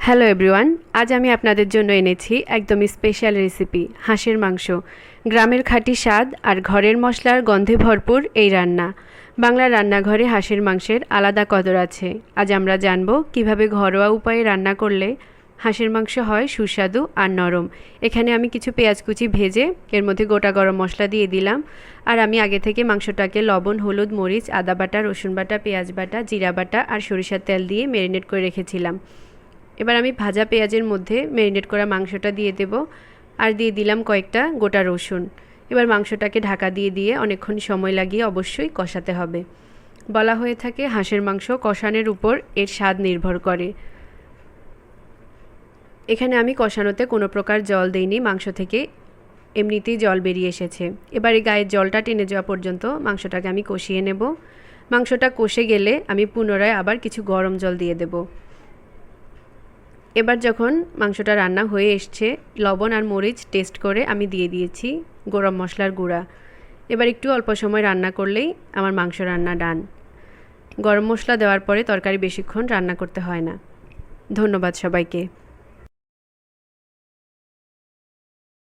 Hello everyone, আজ আমি আপনাদের জন্য এনেছি একদমই স্পেশাল রেসিপি হাঁসের মাংস। গ্রামের খাঁটি স্বাদ আর ঘরের মশলার গন্ধে ভরপুর এই রান্না। বাংলার রান্নাঘরে হাঁসের মাংসের আলাদা কদর আছে। আজ আমরা জানব কিভাবে ঘরোয়া উপায়ে রান্না করলে হাঁসের মাংস হয় সুস্বাদু আর নরম। এখানে আমি কিছু পেঁয়াজ কুচি ভেজে এর মধ্যে গোটা গরম মশলা দিয়ে দিলাম। আর আমি আগে থেকে মাংসটাকে লবণ, হলুদ, মরিচ, আদা বাটা, রসুন বাটা, পেঁয়াজ বাটা, জিরা বাটা আর সরিষার তেল দিয়ে ম্যারিনেট করে রেখেছিলাম। এবার আমি ভাজা পেঁয়াজের মধ্যে ম্যারিনেট করা মাংসটা দিয়ে দেব আর দিয়ে দিলাম কয়েকটা গোটা রসুন। এবার মাংসটাকে ঢাকা দিয়ে দিয়ে অনেকক্ষণ সময় লাগিয়ে অবশ্যই কষাতে হবে। বলা হয়ে থাকে হাঁসের মাংস কষানোর উপর এর স্বাদ নির্ভর করে। এখানে আমি কষানোতে কোনো প্রকার জল দেইনি, মাংস থেকে এমনিতেই জল বেরিয়ে এসেছে। এবার এই গায়ের জলটা টেনে যাওয়া পর্যন্ত মাংসটাকে আমি কষিয়ে নেব। মাংসটা কষে গেলে আমি পুনরায় আবার কিছু গরম জল দিয়ে দেব। এবার যখন মাংসটা রান্না হয়ে এসছে, লবণ আর মরিচ টেস্ট করে আমি দিয়ে দিয়েছি গরম মশলার গুঁড়া। এবার একটু অল্প সময় রান্না করলেই আমার মাংস রান্না ডান। গরম মশলা দেওয়ার পরে তরকারি বেশিক্ষণ রান্না করতে হয় না। ধন্যবাদ সবাইকে।